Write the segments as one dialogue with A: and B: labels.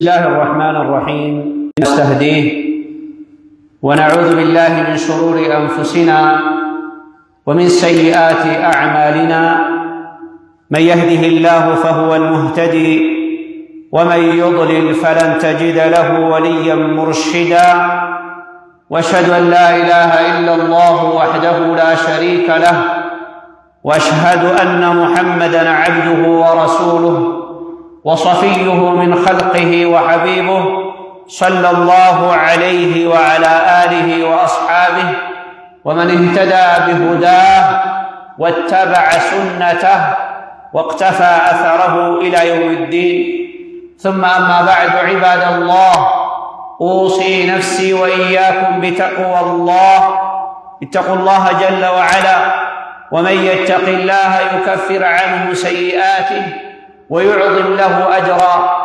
A: بسم الله الرحمن الرحيم نستهديه ونعوذ بالله من شرور أنفسنا ومن سيئات أعمالنا من يهده الله فهو المهتدي ومن يضلل فلن تجد له وليا مرشدا واشهد أن لا إله إلا الله وحده لا شريك له واشهد أن محمدا عبده ورسوله وصفيه من خلقه وحبيبه صلى الله عليه وعلى آله وأصحابه ومن اهتدى بهداه واتبع سنته واقتفى أثره إلى يوم الدين ثم أما بعد عباد الله أوصي نفسي وإياكم بتقوى الله اتقوا الله جل وعلا ومن يتق الله يكفر عنه سيئاته ويعظم له أجرا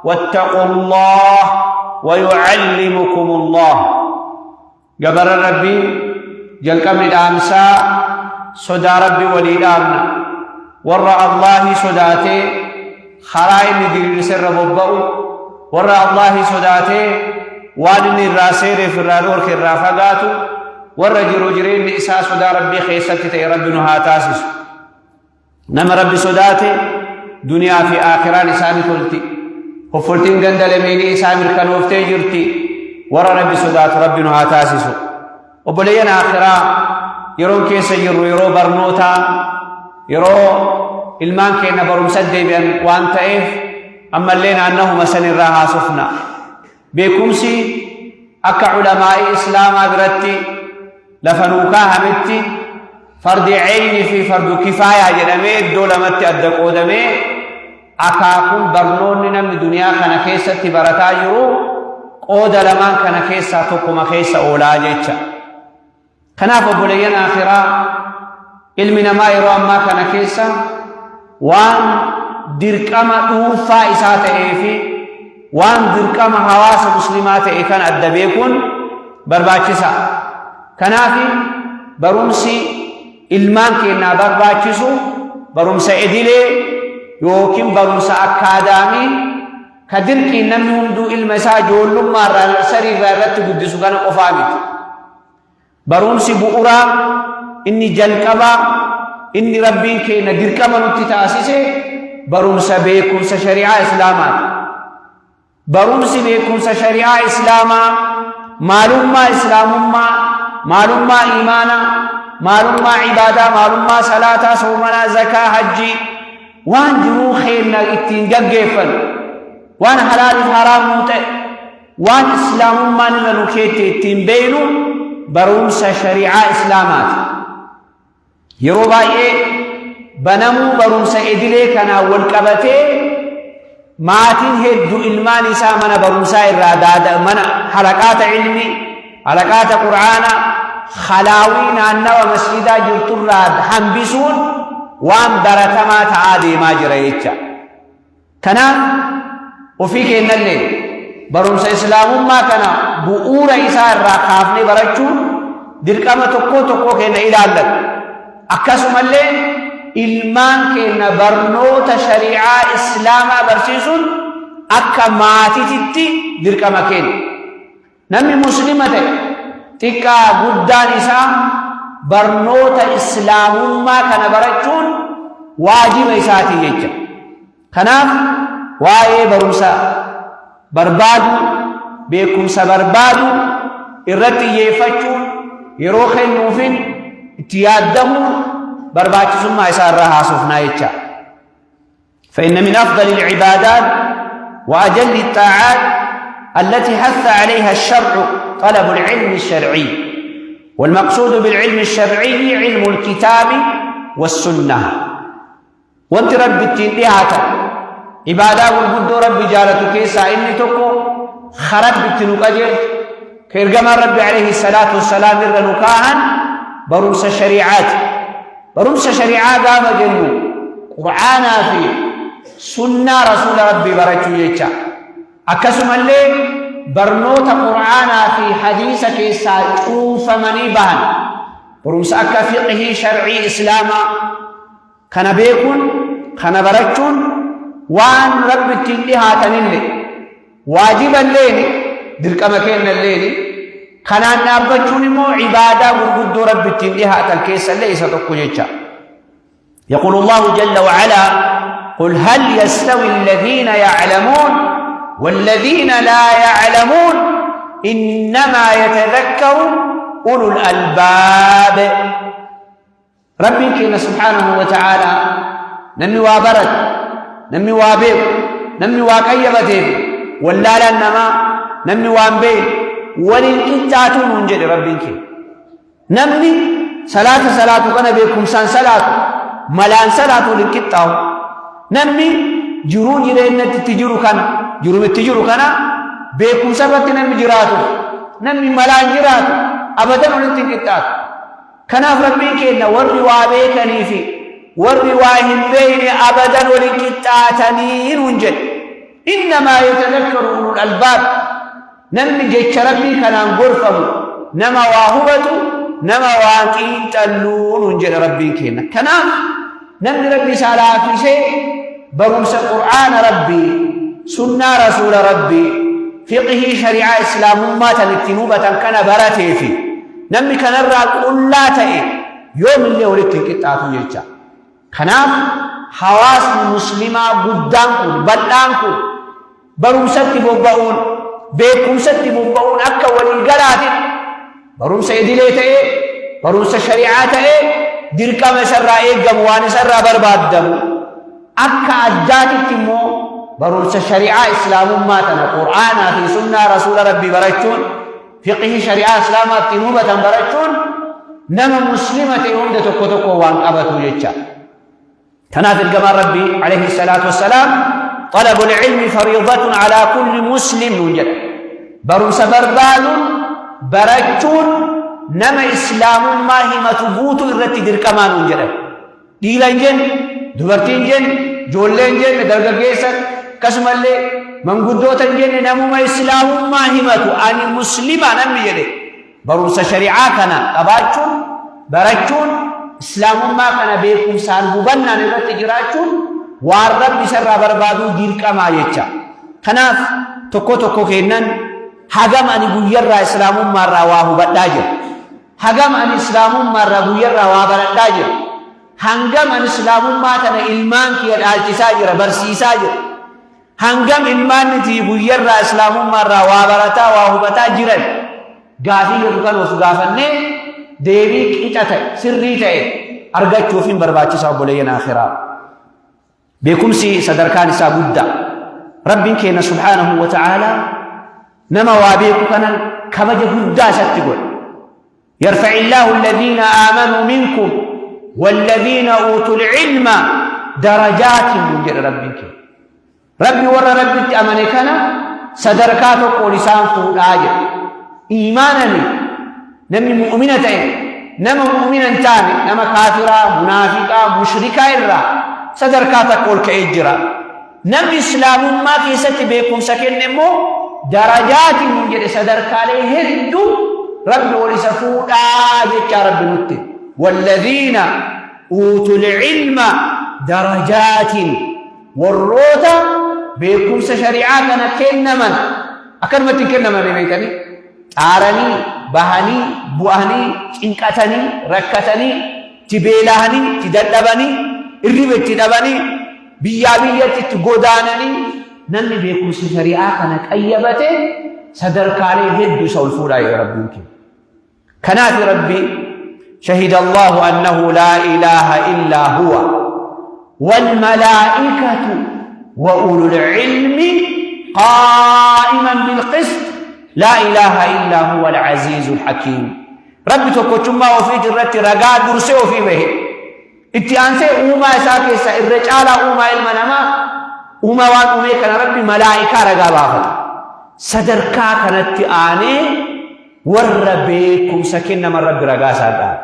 A: واتقوا الله ويعلمكم الله جبر ربي جلك من الأمساء صدى ربي وليلامنا ورى الله صداته خرائم دير سر ببؤ ورى الله صداته وادن الراسير في الرادور كالرافقات ورى جروجرين نئسا صدى ربي خيستي ربنا هاتاسس نما ربي صداته دنيا في آخرة نسامي تلتي وفلتين قندل ميني إسامي الكنوفتي جرتي ورى ربي صدات ربنا هاتاسسو وبلينا آخرة يرون كيس يرو برنوتا يرو المان كينا برم سدي بأن وانت إيف أما اللينا أنه مسن الراها صفنا بيكمسي أكا علماء إسلام أبرتي لفنوكاها متي فرد عين في فرد كفاية جنمي الدولة متي أدقو دمي أكاكم برنون نم دنيا كان كيسة بركا يرو قود لمن كان كيسة تقوم كيسة أولا جيتشا كناف بليين آخرا علمنا ما يرو أما كان كيسة وان دركما أوفا إسات إيفي وان دركما حواس مسلمات إيكان أدبيكون برباكسا كنافي برمسي ilmaan keenna barbaachisu barumsa idilee yookiin barumsa akkaadaamii ka dirqiin namni hunduu ilma isaa ijoollummaa irraa narsarii irratti guddisu kana qofaa miti. Barumsi bu'uuraa inni jalqabaa inni rabbiin keenna dirqama nutti taasise barumsa beekumsa shari'aa islaamaati. Barumsi beekumsa shari'aa islaamaa maalummaa islaamummaa maalummaa iimaanaa معلومة عبادة معلومة صلاة صومنا زكاة حجي وان جرو خيرنا اتنجا وان حلال حرام موتى وان اسلام ما نلوكيت اتنبينو برومس شريعة اسلامات يروبا ايه بنمو برومس ادلي كنا والكبتي ماتين هدو ilmaan isaa mana barumsaa irraa daada mana halaqaat ilmi halaqaat qur'aana خلاوين أنه مسجدا جرتراد حنبسون وان برتما تعادي ما جريتشا كنا وفيك إن الليل برمس إسلام ما كنا بؤور إسار راقافني برجون دركما تقو كنا إلى الله أكسم الليل إلمان كنا برنوت شريعة إسلام برسيسون أكا ماتي تتي دركما كنا نمي مسلمة تكا قدان إسام برنوت إسلام ما كان برجون واجب إساتي يجب خناف واي برمسا بربادو بيكمسا بربادو إرتي يفتشون يروخ النوفين اتيادهم برباتي ثم إسار رها صفنا يجب فإن من أفضل العبادات وأجل الطاعات التي حث عليها الشرع طلب العلم الشرعي والمقصود بالعلم الشرعي علم الكتاب والسنة وانت رب التنبيهات عبادة والبد رب جالتك سائلني تقو خرب التنقجر كيرقم رب عليه الصلاة والسلام الرنكاها برمس الشريعات برمس الشريعات قام جنو قرآن في سنة رسول ربي برجو يجا أكسم الليل برنوت قرآن في حديثك ساتوف مني بهن برمس أكا فقه شرعي إسلاما كان بيكون كان برجون وان رب التلي هاتنين واجبا ليني درك مكان الليلي خنان نابتشوني مو عبادة ورقود رب التنليها تلكيس ليس تقوجيتشا يقول الله جل وعلا قل هل يستوي الذين يعلمون والذين لا يعلمون إنما يتذكر أولو الألباب ربي كينا سبحانه وتعالى نمي وابرد نمي وابيب نمي واقيبتين ولا لنما نمي وانبين ولنكتاتون ونجد ربي كي نمي صلاة كان بيكم سان صلاة ملان صلاة لنكتاو نمي جرو جرين تتجرو كان جرو تتجرو كان بيكم سبت نمي جراتو نمي ملان جراتو أبدا ولنكتاتو كناف ربي كينا ورّي وابيكني في ورّي واهم بين أبدا ولنكتاتنين ونجد إنما يتذكر أولو الألباب نمي جيش ربي كان غرفه نما واهبته نما واقين تلون ونجد ربي كينا كناف نمي ربي سالا في شيء بروس قرآن ربي سنة رسول ربي فقه شريعة إسلام ما تنكتنوبة كان براتي في نمي كان الرأى كلا تأي يوم اللي ولدت كتاتو يجا كناف حواس مسلمة قدامكم بدانكم بروسة بوباون بيكوسة بوباون أكا وللقلات بروسة إدلي تأي بروسة شريعة تأي ديركا مسرى إيقام وانسرى برباد دمو أكا أجاتي تمو بروسة شريعة إسلام ما تنا قرآن في سنة رسول ربي برجتون فقه شريعة إسلامات تنوبة برجتون نما مسلمة عمدة تكتك وان أبتو يجا تنافل كما ربي عليه الصلاة والسلام طلب العلم فريضة على كل مسلم وجد بروس بربال برجتون نما إسلام ما هي متبوط الرتدر كمان وجد ديلان جن دورتين جن جولين جن درجة جيسا كسم اللي من قدوة جن نمو إسلام ما همتو أن مسلمة نمي يدي بروس شريعة كان أباجون برجون إسلام ما كان بيكم سالبوبنا نرد جراجون والرب بسر بربادو دير كما يجا كناف تكو كينن حقم أن يغير إسلام ما رواه بداجر حقم أن إسلام ما يغير رواه بداجر حقم أن إسلام ما تنا إلمان كي الالتساجر برسيساجر hangam ilmaaniti guyyarraa islaamummaarraa waa barataa waa hubataa jiran gaafii yookaan of gaafanne deebii qixa ta'e sirrii ta'e argachuuf hin barbaachisaa obboleeyyan akhiraa beekumsi sadarkaan isaa guddaa rabbiin keenya subhaanahu wa ta'aalaa nama waa beeku kanan kabaja guddaa isatti godhe yarfa'i illaahu alladhiina aamanuu minkum walladhiina uutul ilma darajaatin jedhe rabbiin keenya ربي ورى ربي أمانكنا صدركاتو قولسان فولاجة إيمانني نمي مؤمنة نما مؤمنا تاني نما كافرة منافقة مشركة إلا صدركاتا قول كإجرا نمي إسلام ما كيست بيكم سكن نمو درجات من جد صدركالي هدو ربي وليس فولاجة ربي نتي والذين أوتوا العلم درجات والروتا بيكم شريعة كان كنمن أكرمت كنمن بيتني عارني بهاني بوهاني إنكتني ركتني تبيلهني تدلبني الربط تدبني بيابية تقودانني نمي بيكم شريعة كان كأيبته صدر كالي هدو سولفولا يا ربك كنات ربي شهد الله أنه لا إله إلا هو والملائكة وأولو العلم قائما بالقسط لا إله إلا هو العزيز الحكيم ربي تكوشما وفي جرتي رقاد درسي وفي به اتيانسي أوما ساكيسا الرجال أوما المنما أوما وان أومي كان ربي ملائكة رقابا صدركا كانت آني وربيكم سكننا من ربي رقاسا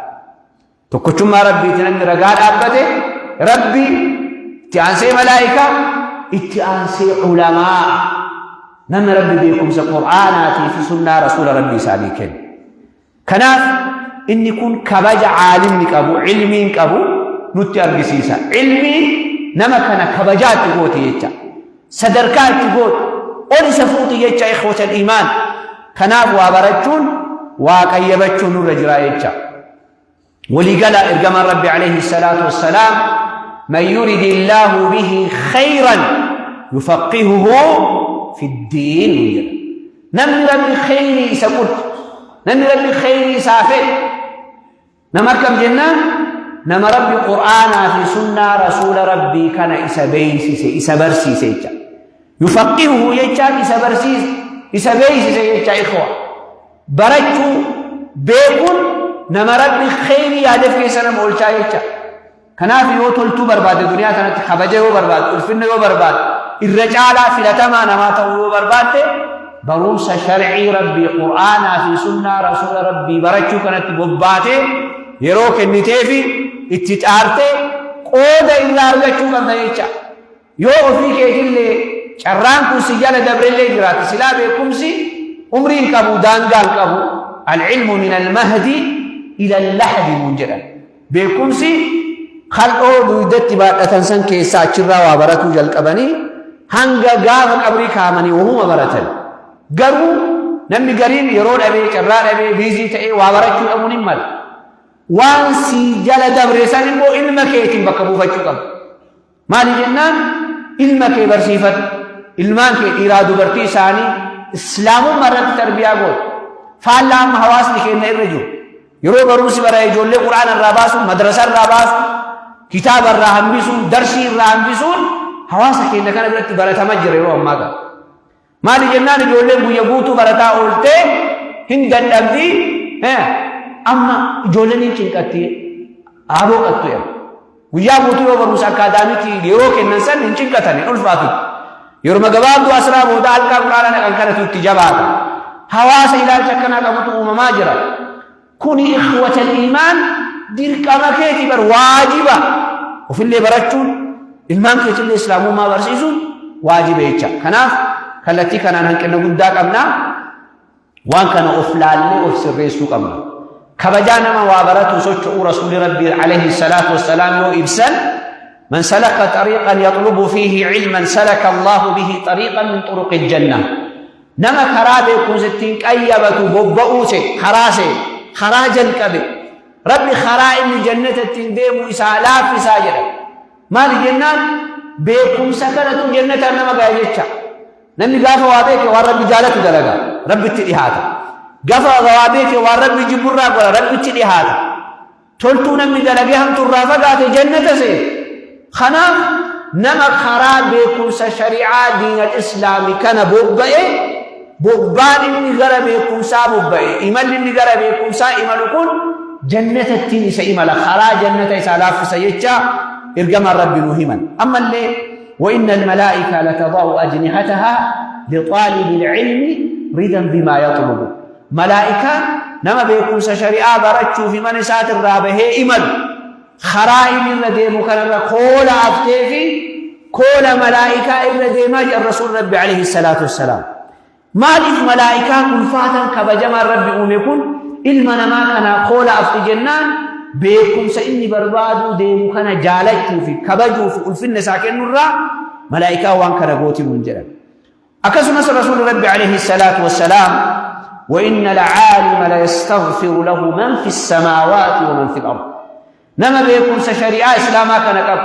A: تكوشما ربي تنمي رقاد أبته ربي اتيانسي ملائكة اتيانسي علماء نم ربي بيكم سقرآناتي في سنة رسول ربي سالكين كناف إن يكون كبج عالم نكابو علمي نكابو نتي أرقسيسا علمي نما كان كبجات تقوتي يتا صدركات تقوت أولي سفوت يجا إخوة الإيمان كناف وابرجون وقيبتشون الرجل يجا ولقال إرقام الرب عليه الصلاة والسلام من يرد الله به خيرا يفقهه في الدين نمي ربي خيري سقط نمي ربي خيري سافر نمركم جنة نما ربي قرآن في سنة رسول ربي كان إسبرسيس يجا يفقهه يجا إسبرسيس يجا إخوة برجو بيكون نما ربي خيري هدف كيسنا مولشا يجا كنا في يوتولتو برباد الدنيا كانت خبجه برباد الفن برباد الرجال في لتما نما تو برباد بروس شرعي ربي قرآن في سنة رسول ربي برجو كانت بوباته يروك النتيفي اتتارته قود إلا رجو كان يجا يو فيك اللي شران كرسي جال دبر اللي جرات سلا بكمسي عمرين كبو دانجال كبو العلم من المهدي إلى اللحد منجرا بكمسي خلقو بيدت بعد أتنسن كيسا چرا وابرتو جلقبني هنگا غاغن أبريكا مني وهو برتل غرو نمي غرين يرون أبي چرا أبي بيزي تأي وابرتو أمون مال وانسي جل دبرسان مو علمك يتم بكبو فجوكم مالي جنان علمك برسيفت علمان کے إرادو برتی ساني اسلامو مرد تربية قول فاللام حواس لكينا الرجو يرو بروسي برای جولي قرآن الراباسو مدرسة الراباسو كتاب الرحمبسون درسي الرحمبسون حواسا كينا كان برات برتا مجر يرو أماغا مالي جنان جولي بيبوتو برتا أولتي هندن أبدي أما جولي نيچين كتي آبو كتو يرو ويابوتو يرو بروسا كادامي تي يرو كنن سن نيچين كتاني ألفاتو يرو مغباب دو أسرا مودا ألقا قرآن أنكارتو اتجاباتا حواسا إلى شكنا كمتو أمماجرا كوني إخوة الإيمان دير كما كيتي بر واجبة وفي اللي براتون المان كيتي الإسلام ما برسيسون واجبة يتشا كناف كالتي كان نحن قداك أمنا وان كان أفلال لي وفسر ريسو أمنا كبجانا ما وابراتو سوچو رسول ربي عليه الصلاة والسلام وإبسل من سلك طريقا يطلب فيه علما سلك الله به طريقا من طرق الجنة نما خرابي كوزتين كأيبتو ببؤوسي خراسي خراج الكبي ربي خرائم جنة التنديم إسالاف إساجرة ما لجنان بيكم سكنة جنة أنما قايلتها نمي قافة وابيك والرب جالة دلقا رب اتلهاتا قافة وابيك والرب جبرا ولا رب اتلهاتا تلتو نمي دلقهم ترافقات جنة سي خناف نما خراب بيكم سشريعة دين الإسلام كان بوبئي بوبان إني غربيكم سا بوبئي إمال إني غربيكم سا إمالكم جنة التين سيمال خرا جنة سالاف سيجا إرقام الرب مهما أما اللي وإن الملائكة لتضع أجنحتها لطالب العلم رضا بما يطلب ملائكة نما بيكم سشريعة برجو في منسات الرابه إمال خرائم الردي مكرر كل أفتيفي كل ملائكة الردي ماجي الرسول ربي عليه الصلاة والسلام مالف ملائكة كنفاتا كبجمع ربي أميكون إلمنا ما كان قول أفتي جنان بيكم سإني بربادو ديمو كان جالجو في كبجو في ألفن ساكن نرى ملائكة وان كان قوتي منجلا أكسو نصر رسول ربي عليه الصلاة والسلام وإن العالم لا يستغفر له من في السماوات ومن في الأرض نما بيكم سشريعة إسلاما كان قبل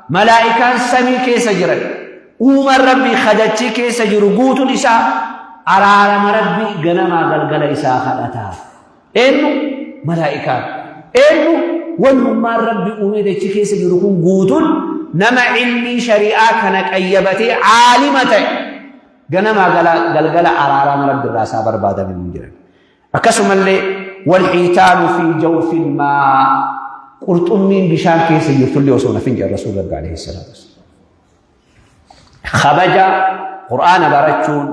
A: ملائكة سمي كيس جرى أمر ربي خدتي كيس جرى قوت الإساء أرارم ربي غنما غلغل إساء خلتها إنه ملائكة إنه والنما ربي أميدة كيس جرى قوت نما علمي شريعة كانت أيبتي عالمة غنما غلغل أرارم ربي راسا بربادا من منجرى أكسم اللي والحيتان في جوف الماء قلت أمين بشان كيس يرتلي وصونا فنجر رسول الله عليه الصلاة والسلام خبجا قرآن برجون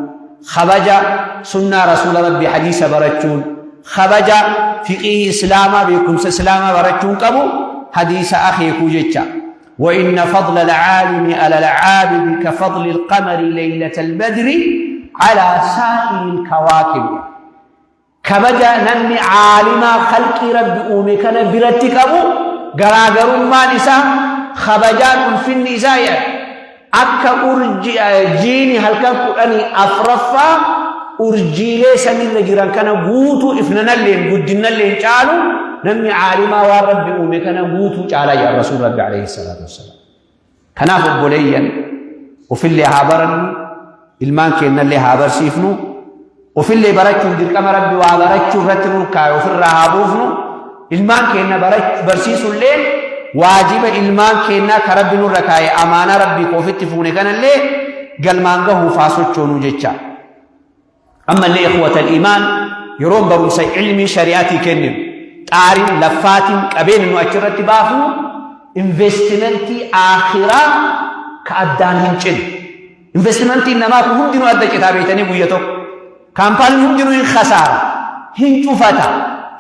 A: خبجا سنة رسول ربي حديث برجون خبجا فقه إسلاما بكم سسلاما برجون كبو حديث أخي كوجيتشا وإن فضل العالم على العابد كفضل القمر ليلة البدر على سائر الكواكب كبجا نمي عالما خلق ربي أومي كان برتكبو غراغر ما نساء خبجان في النساء akka urjiini halkan kudhanii afraffaa urjiilee sanirra jiran kana guutuu ifnanalleen guddinalleen caalu namni caalimaa waan rabbi uume kana guutuu caalaa yaa rasuul rabbi alayhi salaatu wassalaam. Kanaaf obboleeyyan ofillee haa barannu, ilmaan keennallee haa barsiifnu, ofillee barachuun dirqama rabbi waa barachuu irratti nurkaaye ofirraa haa buufnu, ilmaan keenna barsiisullee waajiba ilmaan keennaa ka rabbi nurra kaaye amaanaa rabbii koofitti fuune kanallee galmaan gahuuf haa sochoonu jecha. Ammallee ikhwatal iimaan yeroon barumsa ilmii shari'aatii kenninu xaariin laffaatiin qabeenya nu achirratti baafnu investimentii akhiraa ka addaan hin cinne. Investimentiin namaa kun hundinuu adda citaa beekanii guyya tokko kaampaaniin hundinuu hin khasaara, hin cufata,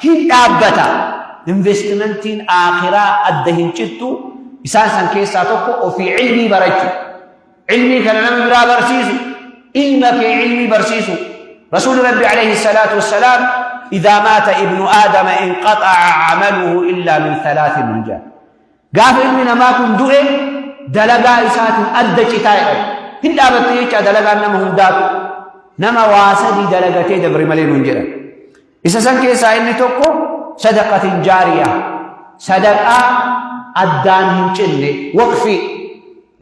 A: hin dhaabbata. Investimentiin akhiraa adda hin cittu isaan san keessaa tokko ofii ilmii barachuu. Ilmii kana nama biraa barsiisu, ilma kee ilmii barsiisu. رسول ربي عليه الصلاة والسلام إذا مات ابن آدم انقطع عمله إلا من ثلاث منجات. قاف إلمنا ما كن دؤe دلقا إسات أدى شتائر هل أبتيك دلقا نمهم داكو نما واسدي دلقتي دبر ملين منجرا إسا سنك إسا إني توقو صدقة جارية صدقة أدان هنچنة وقفي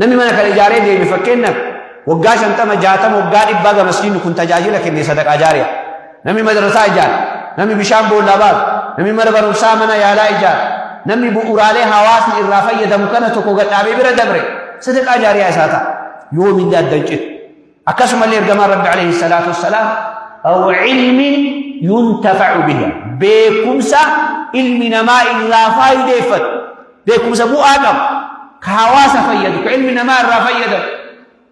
A: نمي منك الإجارة دي مفكينك وقاش أنت مجاتم وقال إبقى مسكين كنت جاجلك إني صدقة جارية نمي مدرسة إجار نمي بشام بول لباد نمي مربر وسامنا يالا إجار نمي بؤرالي حواس الإرافية دمكنتك وقال أبي برا دبري صدقة جارية إساتا يوم من ذات دنجت أكسم اللي رقم رب عليه الصلاة والسلام أو علم ينتفع بها بكمسة علم نماء الرافاي ديفت بكمسة بو آدم كحواس فيدك علم نماء الرافيدك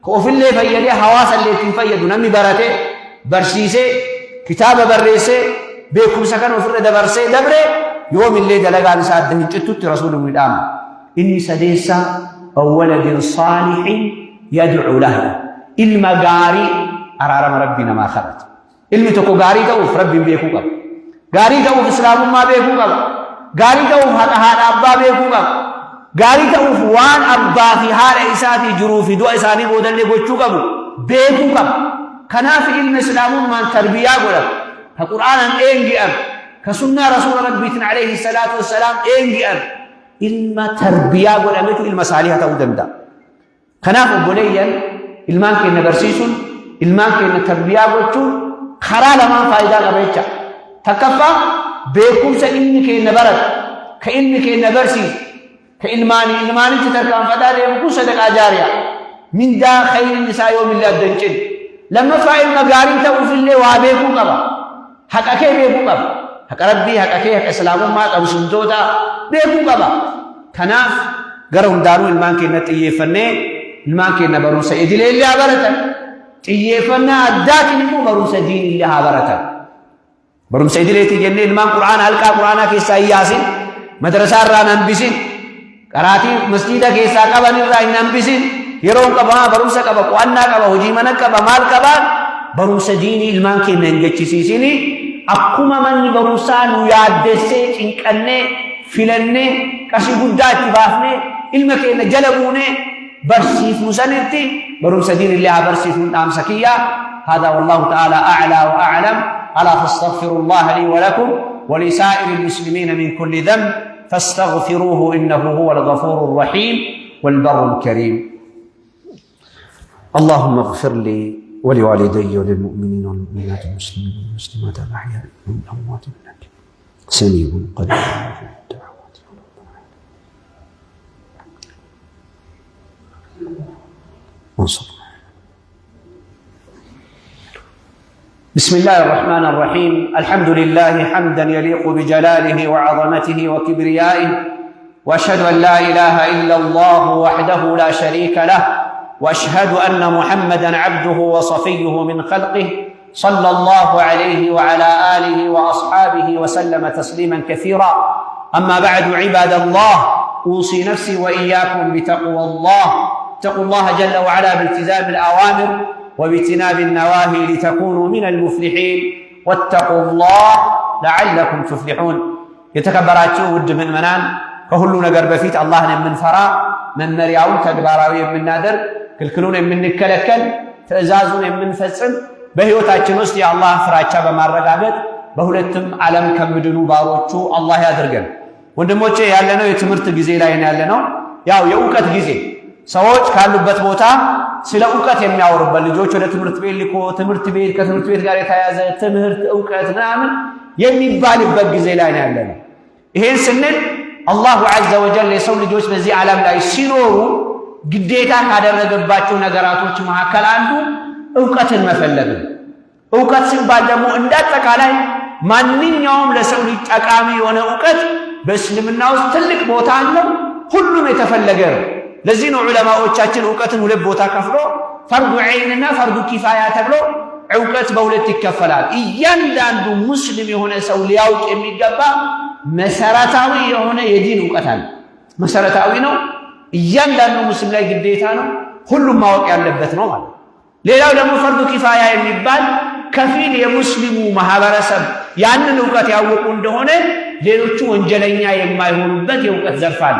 A: كوف اللي فيدي حواس اللي تنفيد نمي براتي برسيسي كتاب برسي بكم سكن وفر دبرسي دبري يوم اللي دلقا نساد دهن جتت رسول من الآن إني سديسا أو ولد صالح يدعو له المقاري أرارم ربنا ما خلت تكو قاري توف ربي بيكو قب قاري توف إسلام ما بيكو قب قاري توف هذا أبا بيكو قب قاري توف وان أبا في حال إساتي جروفي دو إساني بودن لبوچو قبو بيكو قب كناف علم إسلام من تربية قلب كقرآن إنجي أب كسنة رسول ربي عليه الصلاة والسلام إنجي أب علم تربية قلب علم صالحة ودم دا كناف بنيا ilmaan keenya barsiisuun ilmaan keenya tarbiyaa gochuun karaa lamaan faayidaa qabeecha takkaffaa beekumsa ilmi keenya baratu ka ilmi keenya barsiisu ka ilmaanitti tarkaanfataa deemu kun sadaqaa jaariyaa mindaa khayriin isaa yoomillee adda hin cinne lammaffaa ilma gaarii ta'uufillee waa beekuu qaba haqa kee beekuu qaba haqa rabbii haqa kee haqa islaamummaa qabsiisota beekuu qaba kanaaf gara hundaanuu ilmaan keenya xiyyeeffannee ilmaan keenya barumsa idilee illee haa baratan xiyyeeffannaa addaatiin immoo barumsa diinii illee haa baratan barumsa idileetii jennee ilmaan quraana halqaa quraanaa keessaa hin yaasin madrasaa irraa hin hambisin qaraatii masjiida keessaa qaban irraa hin hambisin yeroon qabamaa barumsa qaba qo'annaa qaba hojii mana qaba maal qabaan barumsa diinii ilmaan keenya hin gachisiisini akkuma manni barumsaa nu yaaddessee cinqannee filannee qarshii guddaa itti baafnee ilma keenya jala buunee برسيف مسنتي برمس دين الله برسيف نام سكية هذا والله تعالى أعلى وأعلم ألا فاستغفروا الله لي ولكم ولسائر المسلمين من كل ذنب فاستغفروه إنه هو الغفور الرحيم والبر الكريم اللهم اغفر لي ولوالدي وللمؤمنين والمؤمنات المسلمين والمسلمات الأحياء والأموات إنك سميع قريب بسم الله الرحمن الرحيم الحمد لله حمدا يليق بجلاله وعظمته وكبريائه واشهد ان لا اله الا الله وحده لا شريك له واشهد ان محمدا عبده وصفيه من خلقه صلى الله عليه وعلى اله واصحابه وسلم تسليما كثيرا اما بعد عباد الله اوصي نفسي واياكم بتقوى الله اتقوا الله جل وعلا بالتزام الأوامر وباجتناب النواهي لتكونوا من المفلحين واتقوا الله لعلكم تفلحون يتكبراتشو ود من فهلو نقر بفيت الله من فرا من مرياو تقباراوي من نادر ክልክሉን የምንከለከል ትእዛዙን የምንፈጽም በህይወታችን ውስጥ የአላህ ፍራቻ በማረጋገጥ በሁለቱም ዓለም ከምድኑ ባሮቹ አላህ ያድርገን። ወንድሞቼ ያለነው የትምህርት ጊዜ ላይ ነው ያለነው። ያው የእውቀት ጊዜ ሰዎች ካሉበት ቦታ ስለ እውቀት የሚያወሩበት ልጆች ወደ ትምህርት ቤት ልኮ ትምህርት ቤት ከትምህርት ቤት ጋር የተያያዘ ትምህርት እውቀት ምናምን የሚባልበት ጊዜ ላይ ነው ያለነው። ይሄን ስንል አላሁ ዐዘ ወጀል የሰው ልጆች በዚህ ዓለም ላይ ሲኖሩ ግዴታ ካደረገባቸው ነገራቶች መካከል አንዱ እውቀትን መፈለግ ነው። እውቀት ሲባል ደግሞ እንዳጠቃላይ ማንኛውም ለሰው ልጅ ጠቃሚ የሆነ እውቀት በእስልምና ውስጥ ትልቅ ቦታ አለው። ሁሉም የተፈለገ ነው። ለዚህ ነው ዑለማዎቻችን እውቀትን ሁለት ቦታ ከፍሎ ፈርዱ ዐይንና ፈርዱ ኪፋያ ተብሎ እውቀት በሁለት ይከፈላል። እያንዳንዱ ሙስሊም የሆነ ሰው ሊያውቅ የሚገባ መሰረታዊ የሆነ የዲን እውቀት አለ። መሰረታዊ ነው። እያንዳንዱ ሙስሊም ላይ ግዴታ ነው። ሁሉም ማወቅ ያለበት ነው ማለት። ሌላው ደግሞ ፈርዱ ኪፋያ የሚባል ከፊል የሙስሊሙ ማህበረሰብ ያንን እውቀት ያወቁ እንደሆነ ሌሎቹ ወንጀለኛ የማይሆኑበት የእውቀት ዘርፍ አለ።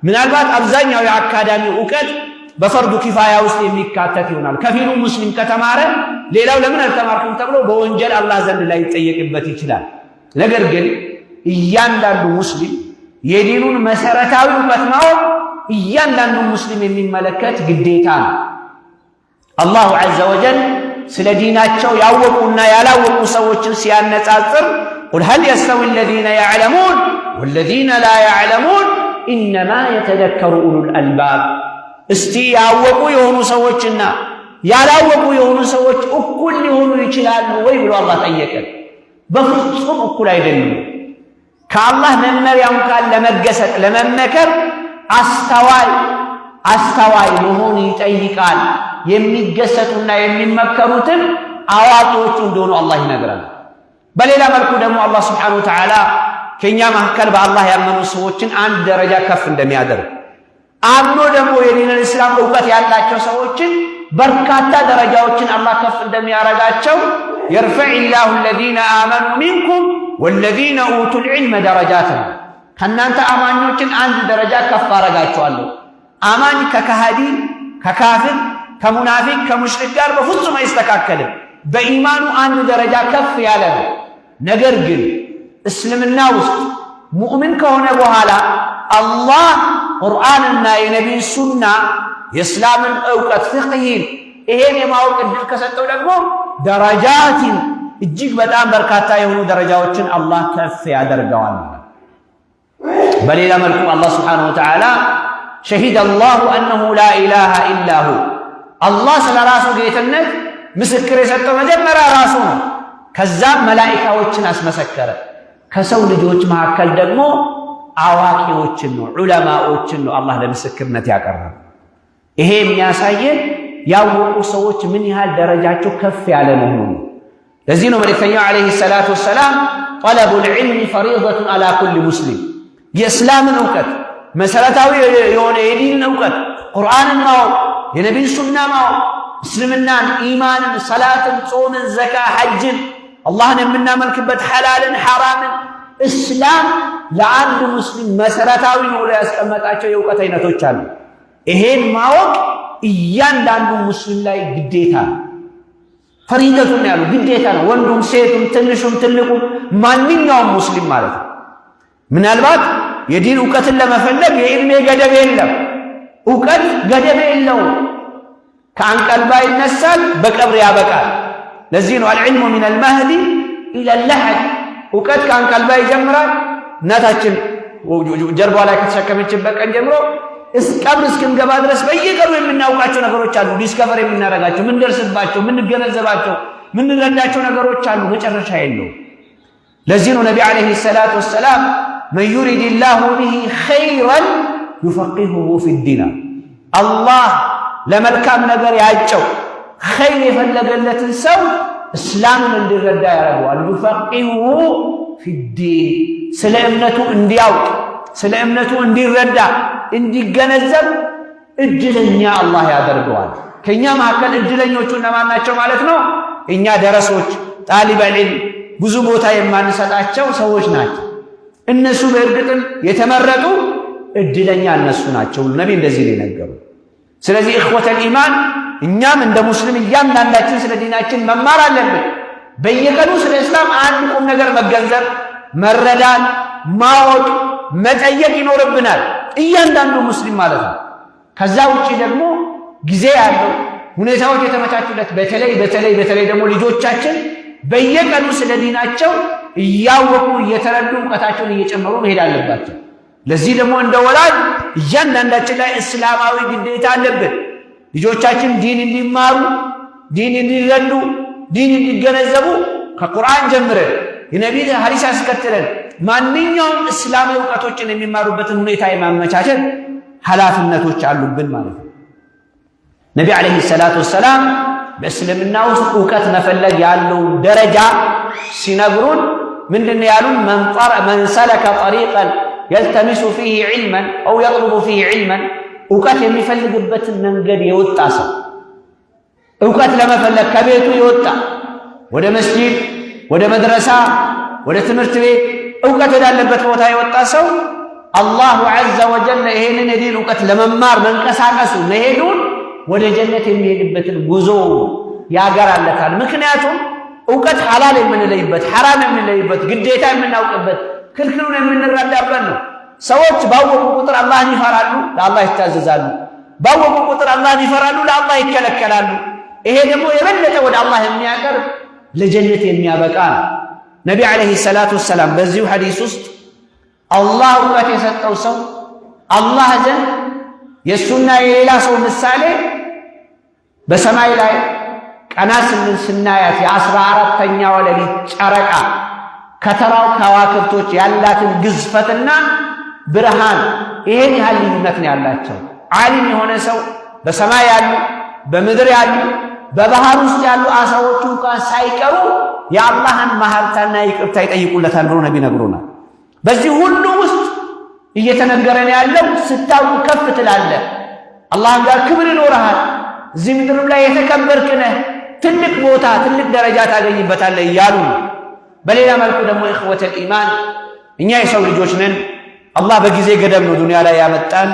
A: ምናልባት አብዛኛው የአካዳሚ እውቀት በፈርዱ ኪፋያ ውስጥ የሚካተት ይሆናል። ከፊሉ ሙስሊም ከተማረ ሌላው ለምን አልተማርኩም ተብሎ በወንጀል አላህ ዘንድ ላይ ይጠየቅበት ይችላል። ነገር ግን እያንዳንዱ ሙስሊም የዲኑን መሰረታዊ እውቀት ማወቅ እያንዳንዱ ሙስሊም የሚመለከት ግዴታ ነው። አላሁ ዐዘ ወጀል ስለ ዲናቸው ያወቁና ያላወቁ ሰዎችን ሲያነጻጽር ቁል ሀል የስተዊ አለዚነ ያዕለሙን ወለዚነ ላ ያዕለሙን ኢነማ የተዘከሩ ኡሉል አልባብ። እስቲ ያወቁ የሆኑ ሰዎችና ያላወቁ የሆኑ ሰዎች እኩል ሊሆኑ ይችላሉ ወይ ብሎ አላህ ጠየቀን። በፍጹም እኩል አይደሉም። ከአላህ መመሪያ እንኳን ለመገሰጥ ለመመከር አስተዋይ መሆን ይጠይቃል። የሚገሰጡና የሚመከሩትን አዋቂዎቹ እንደሆኑ አላህ ይነግራል። በሌላ መልኩ ደግሞ አላህ ሱብሓነሁ ወተዓላ ከኛ መካከል በአላህ ያመኑ ሰዎችን አንድ ደረጃ ከፍ እንደሚያደርግ አምኖ ደግሞ የዲነል እስላም እውቀት ያላቸው ሰዎችን በርካታ ደረጃዎችን አላህ ከፍ እንደሚያረጋቸው የርፈዒላሁ አለዚነ አመኑ ሚንኩም ወለዚነ ኡቱል ዒልመ ደረጃት። ከእናንተ አማኞችን አንድ ደረጃ ከፍ አረጋቸዋለሁ። አማኝ ከካሃዲ ከካፍር ከሙናፊቅ ከሙሽሪክ ጋር በፍጹም አይስተካከልም። በኢማኑ አንድ ደረጃ ከፍ ያለ ነው። ነገር ግን እስልምና ውስጥ ሙእምን ከሆነ በኋላ አላህ ቁርአንና የነቢይ ሱና የእስላምን እውቀት ፍቅሂን ይሄን የማወቅ ዕድል ከሰጠው ደግሞ ደረጃትን እጅግ በጣም በርካታ የሆኑ ደረጃዎችን አላህ ከፍ ያደርገዋል። በሌላ መልኩ አላህ ሱብሓነሁ ወተዓላ ሸሂደ አላሁ አነሁ ላ ኢላሃ ኢላሁ አላህ ስለ ራሱ ጌትነት ምስክር የሰጠው መጀመሪያ ራሱ ነው። ከዛም መላኢካዎችን አስመሰከረ። ከሰው ልጆች መካከል ደግሞ አዋቂዎችን ነው ዑለማዎችን ነው አላህ ለምስክርነት ያቀረበ። ይሄ የሚያሳየን ያወቁ ሰዎች ምን ያህል ደረጃቸው ከፍ ያለ መሆኑ። ለዚህ ነው መልእክተኛው ዓለይሂ ሰላቱ ወሰላም ጠለቡል ዒልሚ ፈሪደቱን አላ ኩሊ ሙስሊም፣ የእስላምን እውቀት መሰረታዊ የሆነ የዲንን እውቀት ቁርአንን ማወቅ የነቢይን ሱና ማወቅ እስልምናን፣ ኢማንን፣ ሰላትን፣ ጾምን፣ ዘካ፣ ሐጅን አላህን የምናመልክበት ሐላልን፣ ሐራምን እስላም ለአንድ ሙስሊም መሰረታዊ ነው ያስቀመጣቸው የእውቀት አይነቶች አሉ። ይሄን ማወቅ እያንዳንዱ ሙስሊም ላይ ግዴታ ነው። ፈሪደቱን ያሉ ግዴታ ነው። ወንዱም ሴቱም ትንሹም ትልቁም ማንኛውም ሙስሊም ማለት ነው። ምናልባት የዲን እውቀትን ለመፈለግ የዕድሜ ገደብ የለም። እውቀት ገደብ የለውም። ከአንቀልባ ይነሳል፣ በቀብር ያበቃል። ለዚህ ነው አልዕልሙ ሚነል መህዲ ኢለል ለሕድ። እውቀት ከአንቀልባ ይጀምራል። እናታችን ጀርባ ላይ ከተሸከመችበት ቀን ጀምሮ ቀብር እስክንገባ ድረስ በየቀኑ የምናውቃቸው ነገሮች አሉ። ዲስከቨር የምናደርጋቸው፣ ምንደርስባቸው፣ ምንገነዘባቸው፣ ምንረዳቸው ነገሮች አሉ። መጨረሻ የለውም። ለዚህ ነው ነቢ ዓለይሂ ሰላቱ ወሰላም መን ዩሪድላሁ ቢሂ ኸይረን ዩፈቂሁሁ ፊዲን፣ አላህ ለመልካም ነገር ያጨው ኸይር የፈለገለትን ሰው እስላምን እንዲረዳ ያደርገዋል። ዩፈቂሁሁ ፊዲን፣ ስለ እምነቱ እንዲያውቅ፣ ስለ እምነቱ እንዲረዳ፣ እንዲገነዘብ እድለኛ አላህ ያደርገዋል። ከኛ መካከል እድለኞቹ እነማን ናቸው ማለት ነው? እኛ ደረሶች፣ ጣሊበል ዒልም ብዙ ቦታ የማንሰጣቸው ሰዎች ናቸው። እነሱ በእርግጥም የተመረጡ እድለኛ እነሱ ናቸው። ነቢ እንደዚህ ነው የነገሩ። ስለዚህ እኽወተል ኢማን እኛም እንደ ሙስሊም እያንዳንዳችን ስለ ዲናችን መማር አለብን። በየቀኑ ስለ እስላም አንድ ቁም ነገር መገንዘብ፣ መረዳት፣ ማወቅ፣ መጠየቅ ይኖርብናል እያንዳንዱ ሙስሊም ማለት ነው። ከዛ ውጪ ደግሞ ጊዜ ያለው ሁኔታዎች የተመቻቹለት በተለይ ደግሞ ልጆቻችን በየቀኑ ስለ ዲናቸው እያወቁ እየተረዱ እውቀታቸውን እየጨመሩ መሄድ አለባቸው። ለዚህ ደግሞ እንደ ወላጅ እያንዳንዳችን ላይ እስላማዊ ግዴታ አለብን። ልጆቻችን ዲን እንዲማሩ፣ ዲን እንዲረዱ፣ ዲን እንዲገነዘቡ ከቁርአን ጀምረን የነቢይ ሐዲስ አስከትለን ማንኛውም እስላማዊ እውቀቶችን የሚማሩበትን ሁኔታ የማመቻቸት ኃላፊነቶች አሉብን ማለት ነው። ነቢ ዓለይሂ ሰላቱ ወሰላም በእስልምና ውስጥ እውቀት መፈለግ ያለው ደረጃ ሲነግሩን ምንድን ነው ያሉን? መን ሰለከ ጠሪቀን የልተሚሱ ፊህ ዒልመን አው የጥሉቡ ፊህ ዒልመን፣ እውቀት የሚፈልግበትን መንገድ የወጣ ሰው፣ እውቀት ለመፈለግ ከቤቱ የወጣ ወደ መስጂድ፣ ወደ መድረሳ፣ ወደ ትምህርት ቤት እውቀት ወዳለበት ቦታ የወጣ ሰው አላሁ ዐዘ ወጀል ይሄንን የዲን እውቀት ለመማር መንቀሳቀሱ መሄዱን ወደ ጀነት የሚሄድበትን ጉዞ ያገራለታል። ምክንያቱም እውቀት ሐላል የምንለይበት፣ ሐራም የምንለይበት፣ ግዴታ የምናውቅበት፣ ክልክሉን የምንረዳበት ነው። ሰዎች ባወቁ ቁጥር አላህን ይፈራሉ፣ ለአላህ ይታዘዛሉ። ባወቁ ቁጥር አላህን ይፈራሉ፣ ለአላህ ይከለከላሉ። ይሄ ደግሞ የበለጠ ወደ አላህ የሚያቀርብ ለጀነት የሚያበቃ ነው። ነቢ ዓለይሂ ሰላቱ ወሰላም በዚሁ ሐዲስ ውስጥ አላህ እውቀት የሰጠው ሰው አላህ ዘንድ የእሱና የሌላ ሰው ምሳሌ በሰማይ ላይ ቀና ስናያት የ14ተኛው ሌሊት ጨረቃ ከተራው ከዋክብቶች ያላትን ግዝፈትና ብርሃን ይሄን ያህል ልዩነት ነው ያላቸው። ዓሊም የሆነ ሰው በሰማይ ያሉ፣ በምድር ያሉ፣ በባህር ውስጥ ያሉ አሳዎቹ እንኳን ሳይቀሩ የአላህን መሐርታና ይቅርታ ይጠይቁለታል ብሎ ነቢ ነግሮናል። በዚህ ሁሉ ውስጥ እየተነገረን ያለው ስታውቁ ከፍ ትላለህ፣ አላህም ጋር ክብር ይኖርሃል፣ እዚህ ምድርም ላይ የተከበርክ ነህ፣ ትልቅ ቦታ ትልቅ ደረጃ ታገኝበታለህ እያሉ ነው። በሌላ መልኩ ደግሞ ኢኽወተል ኢማን እኛ የሰው ልጆች ነን። አላህ በጊዜ ገደብ ነው ዱንያ ላይ ያመጣን።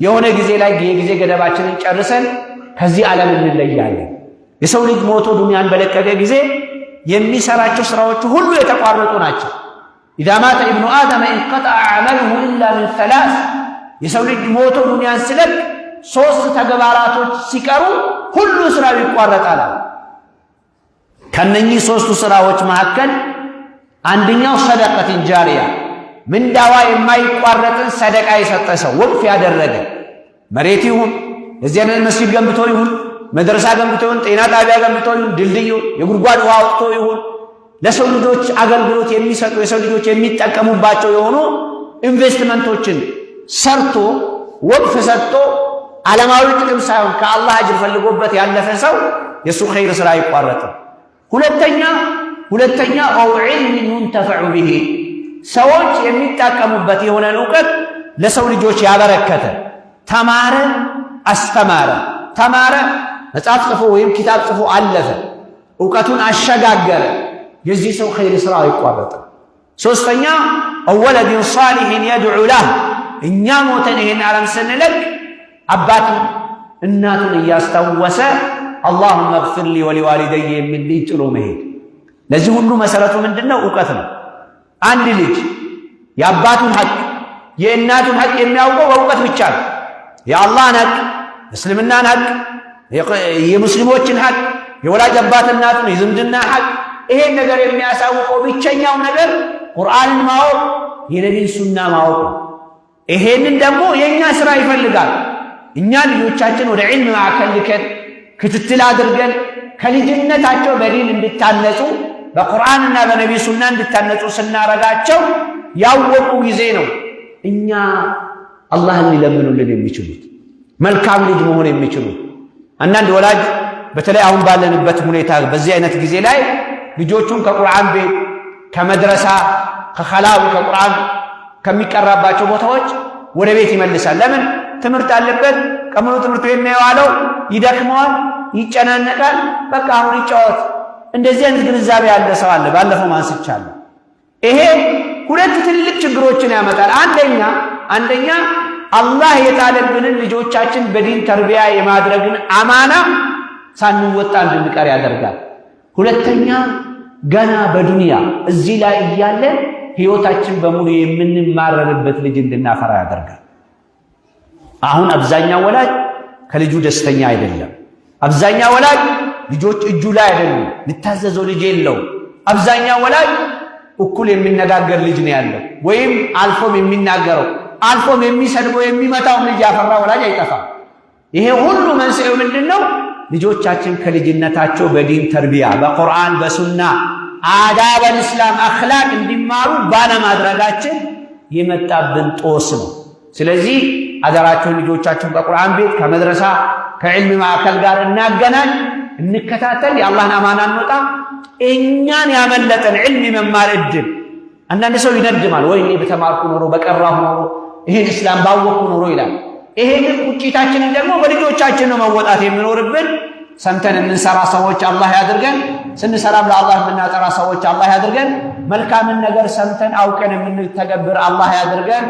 A: የሆነ ጊዜ ላይ የጊዜ ገደባችንን ጨርሰን ከዚህ ዓለም እንለያለን። የሰው ልጅ ሞቶ ዱንያን በለቀቀ ጊዜ የሚሰራቸው ስራዎቹ ሁሉ የተቋረጡ ናቸው። ኢዛ ማተ ኢብኑ አደም እንቀጠዐ ዐመሉሁ ኢላ ሚን ሰላስ፣ የሰው ልጅ ሞቶ ዱንያን ሲለቅ 3 ተግባራቶች ሲቀሩ ሁሉ ስራው ይቋረጣል። ከነኚህ 3ቱ ስራዎች መካከል አንደኛው ሰደቀትን ጃሪያ፣ ምንዳዋ የማይቋረጥን ሰደቃ የሰጠ ሰው፣ ወቅፍ ያደረገ መሬት ይሁን እዚህ አይነት መስጊድ ገንብቶ ይሁን መድረሳ ገንብቶ ይሁን ጤና ጣቢያ ገንብቶ ይሁን ድልድዩ የጉድጓድ ውሃ አውጥቶ ይሁን ለሰው ልጆች አገልግሎት የሚሰጡ የሰው ልጆች የሚጠቀሙባቸው የሆኑ ኢንቨስትመንቶችን ሰርቶ ወቅፍ ሰጥቶ ዓለማዊ ጥቅም ሳይሆን ከአላህ አጅር ፈልጎበት ያለፈ ሰው የሱ ኸይር ስራ አይቋረጥም። ሁለተኛ አው ዒልም ዩንተፈዑ ቢሂ፣ ሰዎች የሚጠቀሙበት የሆነን እውቀት ለሰው ልጆች ያበረከተ፣ ተማረ፣ አስተማረ፣ ተማረ መጽሐፍ ጽፎ ወይም ኪታብ ጽፎ አለፈ፣ እውቀቱን አሸጋገረ፣ የዚህ ሰው ኸይር ስራ አይቋረጥም። ሶስተኛ ወለድን ሷሊሕን የድዑ ለህ፣ እኛ ሞተን ይሄን ዓለም ስንለቅ አባቱን እናቱን እያስታወሰ አላሁመ እግፊር ሊ ወሊዋሊደየ የሚል ልጅ ጥሎ መሄድ። ለዚህ ሁሉ መሰረቱ ምንድነው? እውቀት ነው። አንድ ልጅ የአባቱን ሐቅ የእናቱን ሐቅ የሚያውቀው በእውቀት ብቻ ነው። የአላህን ሐቅ፣ እስልምናን ሐቅ፣ የሙስሊሞችን ሐቅ፣ የወላጅ አባት እናቱን የዝምድና ሐቅ፣ ይሄን ነገር የሚያሳውቀው ብቸኛው ነገር ቁርአንን ማወቅ፣ የነቢን ሱና ማወቅ። ይሄንን ደግሞ የእኛ ስራ ይፈልጋል። እኛ ልጆቻችን ወደ ዒልም ማዕከል ልከን ክትትል አድርገን ከልጅነታቸው በዲን እንድታነጹ በቁርአንና በነቢ ሱና እንድታነጹ ስናረጋቸው ያወቁ ጊዜ ነው እኛ አላህን ሊለምኑልን የሚችሉት መልካም ልጅ መሆን የሚችሉት። አንዳንድ ወላጅ በተለይ አሁን ባለንበት ሁኔታ በዚህ አይነት ጊዜ ላይ ልጆቹን ከቁርአን ቤት፣ ከመድረሳ፣ ከኸላዊ ከቁርአን ከሚቀራባቸው ቦታዎች ወደ ቤት ይመልሳል። ለምን? ትምህርት አለበት። ቀምኖ ትምህርት ቤት ነው የዋለው፣ ይደክመዋል፣ ይጨናነቃል። በቃ አሁን ይጫወት። እንደዚህ አይነት ግንዛቤ ያለ ሰው አለ። ባለፈው ማንስቻለሁ። ይሄ ሁለት ትልቅ ችግሮችን ያመጣል። አንደኛ አላህ የጣለብንን ልጆቻችን በዲን ተርቢያ የማድረግን አማና ሳንወጣ እንድንቀር ያደርጋል። ሁለተኛ ገና በዱንያ እዚህ ላይ እያለን ህይወታችን በሙሉ የምንማረርበት ልጅ እንድናፈራ ያደርጋል። አሁን አብዛኛው ወላጅ ከልጁ ደስተኛ አይደለም። አብዛኛው ወላጅ ልጆች እጁ ላይ አይደሉም፣ ልታዘዘው ልጅ የለው። አብዛኛው ወላጅ እኩል የሚነጋገር ልጅ ነው ያለው፣ ወይም አልፎም የሚናገረው አልፎም የሚሰድበው የሚመታው ልጅ ያፈራ ወላጅ አይጠፋም። ይሄ ሁሉ መንስኤው ምንድነው? ልጆቻችን ከልጅነታቸው በዲን ተርቢያ በቁርአን በሱና አዳብ አልእስላም አኽላቅ እንዲማሩ ባለማድረጋችን የመጣብን ጦስ ነው። ስለዚህ አደራችሁን ልጆቻችሁን በቁርአን ቤት ከመድረሳ ከዕልም ማዕከል ጋር እናገናኝ፣ እንከታተል፣ የአላህን አማና እንወጣ። እኛን ያመለጠን ዕልም መማር እድል አንዳንድ ሰው ይነድማል። ወይኔ በተማርኩ ኖሮ በቀራሁ ኖሮ ይሄን እስላም ባወቅኩ ኖሮ ይላል። ይሄንን ቁጭታችንን ደግሞ በልጆቻችን ነው መወጣት የሚኖርብን። ሰምተን የምንሰራ ሰዎች አላህ ያድርገን። ስንሰራም ለአላህ የምናጠራ ሰዎች አላህ ያድርገን። መልካምን ነገር ሰምተን አውቀን የምንተገብር አላህ ያድርገን።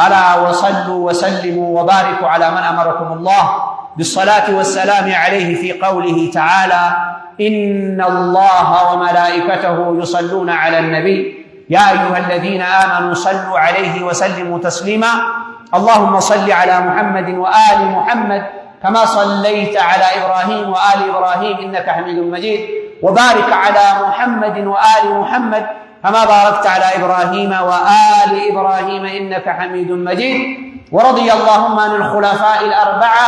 A: አላ ወሰሉ ወሰሊሙ ወባሪኩ ዐላ መን አመረኩም አላህ ቢሰላቲ ወሰላሚ ዐለይሂ ፊ ቀውሊሂ ተዓላ ኢነ አላህ ወመላኢከተሁ ዩሰሉነ ዐለ ነቢይ ያ አዩሃ አለዚነ አመኑ ሰሉ ዐለይሂ ወሰሊሙ ተስሊማ اللهم صل على محمد وآل محمد كما صليت على إبراهيم وآل إبراهيم إنك حميد مجيد وبارك على محمد وآل محمد كما باركت على إبراهيم وآل إبراهيم إنك حميد مجيد ورضي اللهم عن الخلفاء الأربعة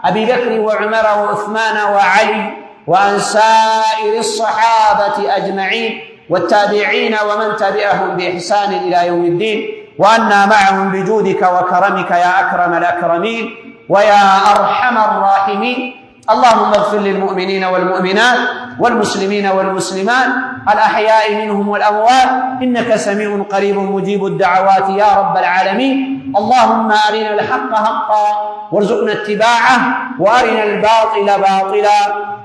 A: أبي بكر وعمر وعثمان وعلي وعن سائر الصحابة أجمعين والتابعين ومن تبعهم بإحسان إلى يوم الدين وأنا معهم بجودك وكرمك يا أكرم الأكرمين ويا أرحم الراحمين. اللهم اغفر للمؤمنين والمؤمنات والمسلمين والمسلمات الأحياء منهم والأموات إنك سميع قريب مجيب الدعوات يا رب العالمين. اللهم أرنا الحق حقا وارزقنا اتباعه وأرنا الباطل باطلا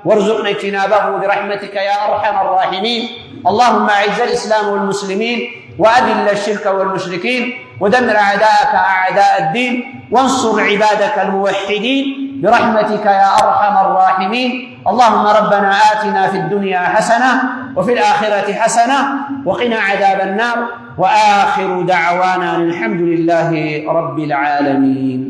A: وارزقنا اجتنابه برحمتك يا أرحم الراحمين. اللهم أعز الإسلام والمسلمين وأذل الشرك والمشركين ودمر أعداءك أعداء الدين وانصر عبادك الموحدين برحمتك يا أرحم الراحمين. اللهم ربنا آتنا في الدنيا حسنة وفي الآخرة حسنة وقنا عذاب النار وآخر دعوانا الحمد لله رب العالمين.